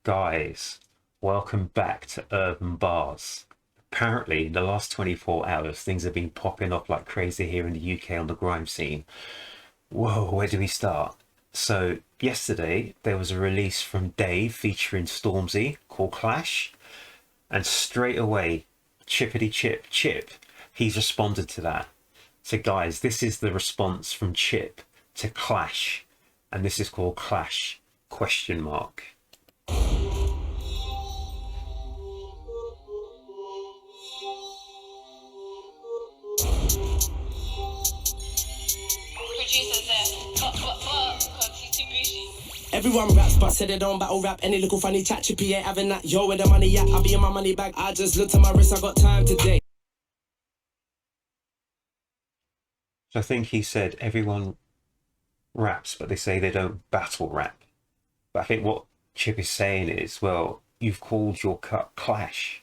Guys, welcome back to Urb'n Barz. Apparently, in the last 24 hours, things have been popping off like crazy here in the UK on the grime scene. Whoa, where do we start? So, yesterday, there was a release from Dave featuring Stormzy called Clash, and straight away, Chippity Chip, he's responded to that. So, guys, this is the response from Chip to Clash, and this is called Clash, question mark. Everyone raps, but said they don't battle rap. Any little funny chat, Chippy ain't having that. Yo, where the money at? I'll be in my money bag. I just looked at my wrist, I got time today. So I think he said everyone raps, but they say they don't battle rap. But I think what Chip is saying is, well, you've called your cut Clash,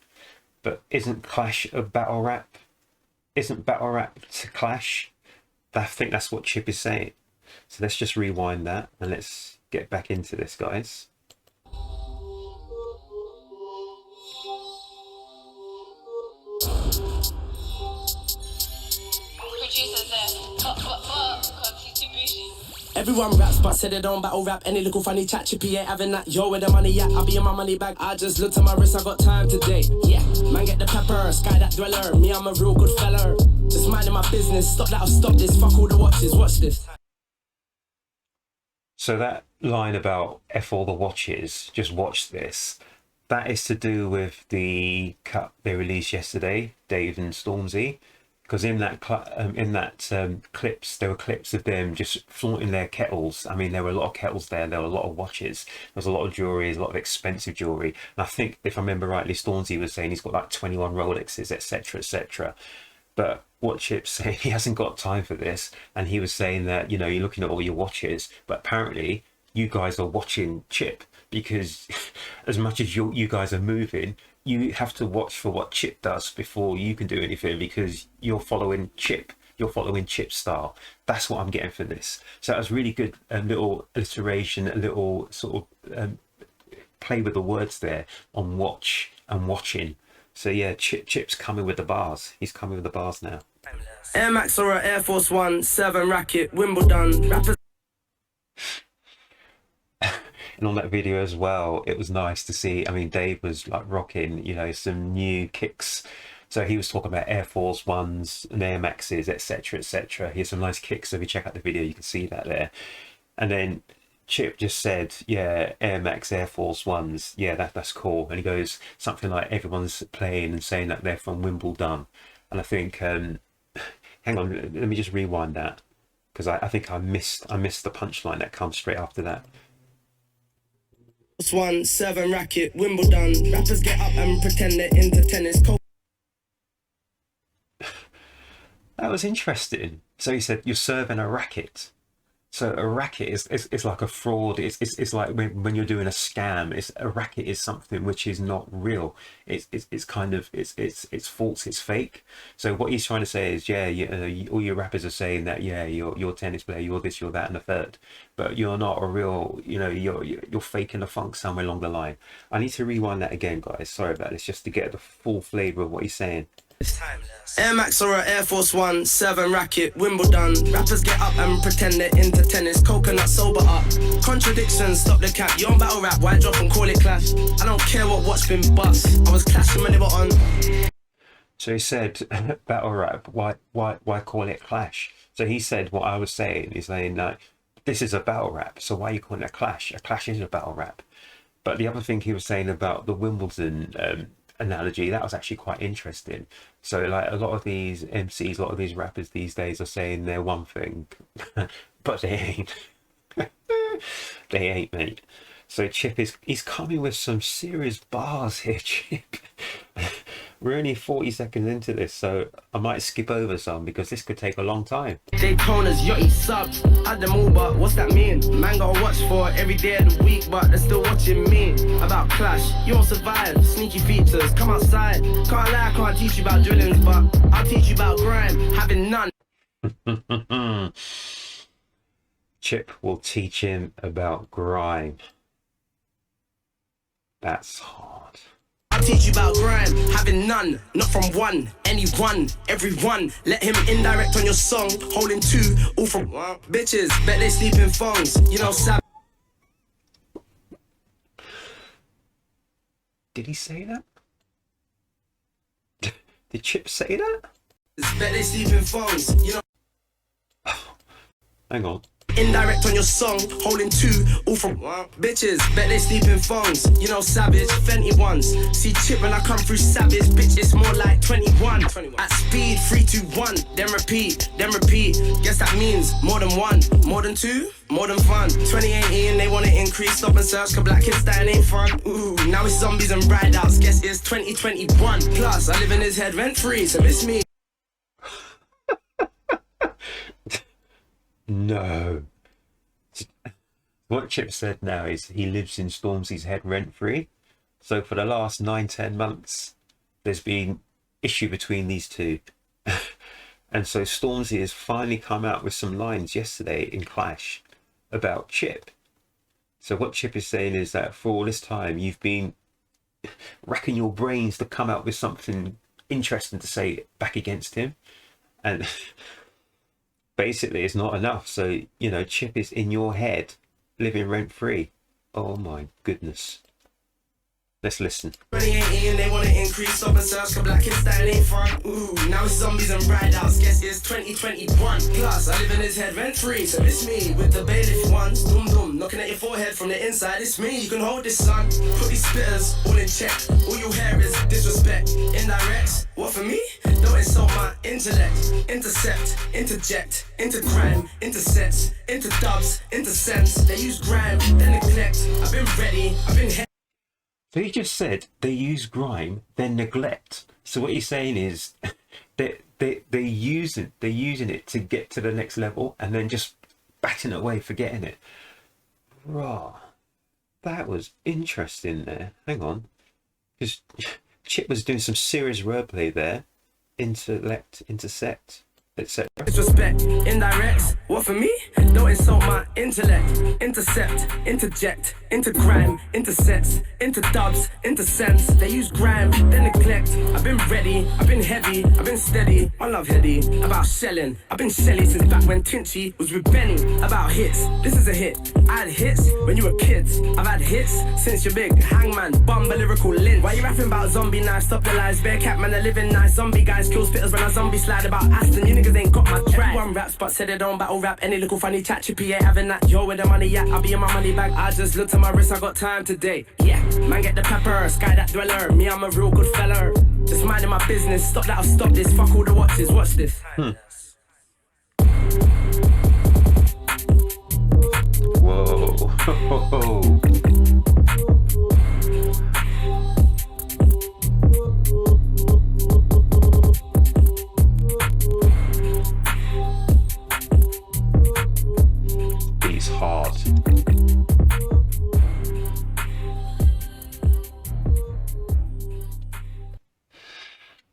but isn't Clash a battle rap? Isn't battle rap to Clash? I think that's what Chip is saying. So let's just rewind that and let's get back into this, guys. Everyone raps, but said they don't battle rap. Any little funny chat, Chippy ain't having that. Yo, where the money at? I'll be in my money bag. I just looked at my wrist, I got time today. Yeah, man, get the pepper, sky that dweller. Me, I'm a real good fella. Just minding my business. Stop that, I'll stop this. Fuck all the watches, watch this. So that line about F all the watches, just watch this, that is to do with the cut they released yesterday, Dave and Stormzy, because in that clips, there were clips of them just flaunting their kettles. I mean, there were a lot of kettles there were a lot of watches, there was a lot of jewelry, a lot of expensive jewelry. And I think, if I remember rightly, Stormzy was saying he's got like 21 Rolexes, etc., etc. But what Chip's saying, he hasn't got time for this, and he was saying that, you know, you're looking at all your watches, but apparently you guys are watching Chip, because as much as you guys are moving, you have to watch for what Chip does before you can do anything, because you're following Chip. You're following Chip's style. That's what I'm getting for this. So that was really good, a little alliteration, a little sort of play with the words there on watch and watching. So yeah, Chip's coming with the bars. He's coming with the bars now. Air Max or a Air Force One, 7 racket, Wimbledon. Rappers. And on that video as well, it was nice to see. I mean, Dave was like rocking, you know, some new kicks. So he was talking about Air Force Ones and Air Maxes, etc., etc. He has some nice kicks. So if you check out the video, you can see that there. And then Chip just said, yeah, Air Max Air Force Ones, yeah, that's cool. And he goes something like, everyone's playing and saying that they're from Wimbledon. And I think, hang on, let me just rewind that, because I think I missed the punchline that comes straight after that. 1, 7 racket, Wimbledon. Rappers get up and pretend they're into tennis. That was interesting. So he said, you're serving a racket. So a racket is like a fraud. It's like when you're doing a scam. A racket is something which is not real. It's kind of it's false. It's fake. So what he's trying to say is, yeah, all your rappers are saying that, yeah, you're a tennis player, you're this, you're that, and a third, but you're not a real. You know, you're faking the funk somewhere along the line. I need to rewind that again, guys. Sorry about this, just to get the full flavour of what he's saying. Air Max or a Air Force One, 7 racket, Wimbledon. Rappers get up and pretend they're into tennis. Coconut sober up. Contradictions, stop the cap. You on battle rap, why drop and call it clash? I don't care what watch been bust. I was clashing when they were on. So he said, battle rap, why call it clash? So he said what I was saying. He's saying like, this is a battle rap, so why are you calling it a clash? A clash is a battle rap. But the other thing he was saying about the Wimbledon analogy, that was actually quite interesting. So like, a lot of these MCs, a lot of these rappers these days are saying they're one thing, but they ain't. They ain't, mate. So Chip he's coming with some serious bars here, Chip. We're only 40 seconds into this, so I might skip over some because this could take a long time. Daytona's yachty subs, had them all, but what's that mean? Man gotta watch for every day of the week, but they're still watching me. About Clash, you won't survive, sneaky features, come outside. Can't lie, I can't teach you about drillings, but I'll teach you about grime, having none. Chip will teach him about grime. That's hard. I'll teach you about grime, having none, not from one, anyone, everyone. Let him indirect on your song, holding two, all from bitches. Bet they sleep in phones, you know. Did he say that? Did Chip say that? Bet they sleep in phones, you know. Hang on. Indirect on your song, holding two, all from bitches. Bet they sleep in phones, you know, savage, Fenty ones. See Chip when I come through savage, bitch, it's more like 21. At speed, 3, 2, 1, then repeat, then repeat. Guess that means more than one, more than two, more than fun. 2018, they wanna increase, stop and search, cause black kids dying ain't fun. Ooh, now it's zombies and ride outs, guess it's 2021. Plus, I live in his head rent free, so it's me. No. What Chip said now is he lives in Stormzy's head rent-free. So for the last 9-10 months, there's been issue between these two. And so Stormzy has finally come out with some lines yesterday in Clash about Chip. So what Chip is saying is that for all this time, you've been racking your brains to come out with something interesting to say back against him. And basically it's not enough. So, you know, Chip is in your head, living rent-free. Oh my goodness. Let's listen. 2018, they wanna increase, stop and search, cause black kids dying ain't fun. Ooh, now it's zombies and ride outs, guess it's 2021. Plus, I live in his head rent free, so it's me with the bailiff ones. Doom doom, knocking at your forehead from the inside, it's me. You can hold this, son. Put these spitters all in check. All you hear is disrespect, indirects. What for me? Don't insult my intellect. Intercept, interject, into crime, intersects, into dubs, into sense. They use grime, then neglect. I've been ready, I've been So he just said they use grime, then neglect. So what he's saying is they're using it to get to the next level and then just batting it away, forgetting it. Raw. That was interesting there. Hang on. Because Chip was doing some serious wordplay there. Intellect, intersect, etc. Disrespect, indirects. What for me? Don't insult my intellect. Intercept, interject, into crime, intersects, into dubs, into sense. They use grime, then neglect. I've been ready, I've been heavy, I've been steady. I love heady about shelling. I've been shelly since back when Tinchy was with Benny. About hits, this is a hit. I had hits when you were kids. I've had hits since you're big. Hangman, bumble lyrical lint. Why you rapping about zombie knives? Stop the lies. Bearcat man, they're living nice. Zombie guys kill spitters when a zombie slide about Aston. You niggas ain't got my track. Everyone raps but said they don't battle rap. Any little funny chat, Chippy ain't having that. Yo, where the money at? I'll be in my money bag. I just looked at my wrist, I got time today. Yeah, man, get the pepper. Sky that dweller. Me, I'm a real good fella. Just minding my business. Stop that, I'll stop this. Fuck all the watches. Watch this. Whoa. He's hard.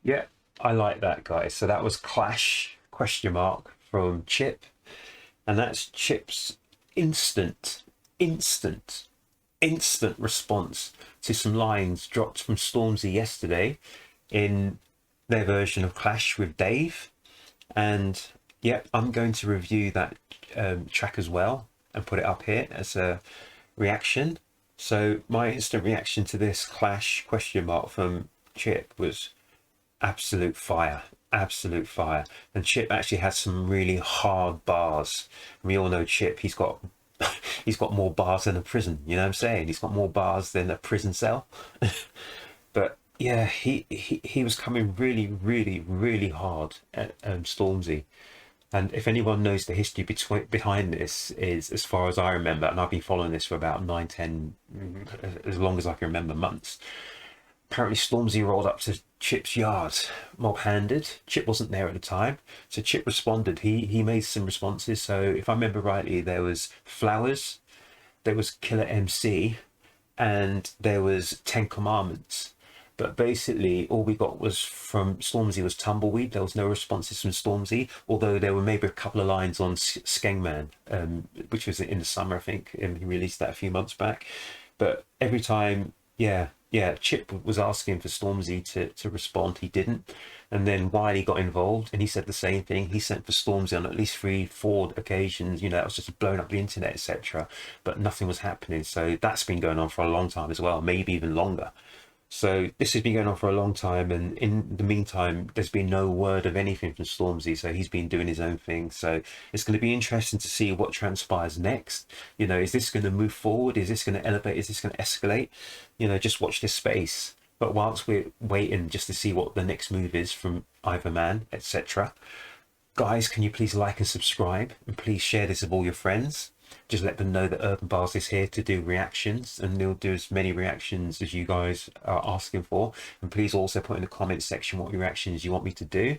Yeah, I like that, guys. So that was Clash ? From Chip, and that's Chip's instant response to some lines dropped from Stormzy yesterday in their version of Clash with Dave. And yeah, I'm going to review that track as well and put it up here as a reaction. So my instant reaction to this Clash ? From Chip was absolute fire. And Chip actually has some really hard bars. We all know Chip, he's got more bars than a prison, you know what I'm saying? He's got more bars than a prison cell. But yeah, he was coming really hard at Stormzy. And if anyone knows the history behind this, is as far as I remember, and I've been following this for about 9-10, as long as I can remember, months. Apparently Stormzy rolled up to Chip's yard, mob-handed. Chip wasn't there at the time, so Chip responded. He made some responses. So if I remember rightly, there was Flowers, there was Killer MC, and there was 10 Commandments. But basically, all we got was from Stormzy was Tumbleweed. There was no responses from Stormzy, although there were maybe a couple of lines on Skengman, which was in the summer, I think, and he released that a few months back. But every time, Yeah. Chip was asking for Stormzy to respond. He didn't. And then Wiley got involved and he said the same thing. He sent for Stormzy on at least 3, 4 occasions. That was just blowing up the internet, etc. But nothing was happening. So that's been going on for a long time as well, maybe even longer. So this has been going on for a long time, and in the meantime, there's been no word of anything from Stormzy. So he's been doing his own thing. So it's going to be interesting to see what transpires next. Is this going to move forward? Is this going to elevate? Is this going to escalate? Just watch this space. But whilst we're waiting just to see what the next move is from either man, etc., guys, can you please like and subscribe, and please share this with all your friends. Just let them know that Urb'n Barz is here to do reactions, and they'll do as many reactions as you guys are asking for. And please also put in the comment section what reactions you want me to do.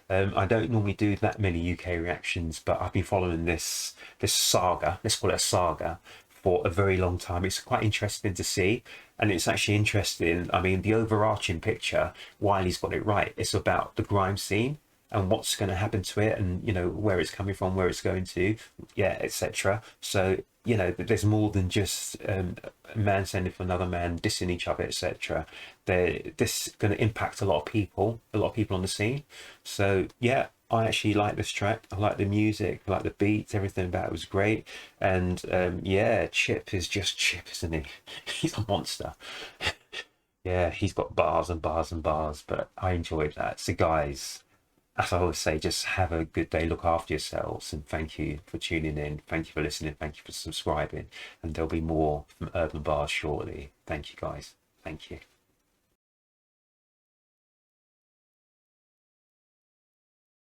I don't normally do that many UK reactions, but I've been following this saga, let's call it a saga, for a very long time. It's quite interesting to see, and it's actually interesting. I mean, the overarching picture, Wiley's got it right. It's about the grime scene and what's going to happen to it, and where it's coming from, where it's going to, etc. So there's more than just a man sending for another man, dissing each other, etc. This is going to impact a lot of people on the scene. So yeah, I actually like this track. I like the music, I like the beats, everything about it was great. And yeah, Chip is just Chip, isn't he? He's a monster. Yeah, he's got bars and bars and bars, but I enjoyed that. So guys, as I always say, just have a good day, look after yourselves, and thank you for tuning in, thank you for listening, thank you for subscribing, and there'll be more from Urb'n Barz shortly. Thank you guys, thank you.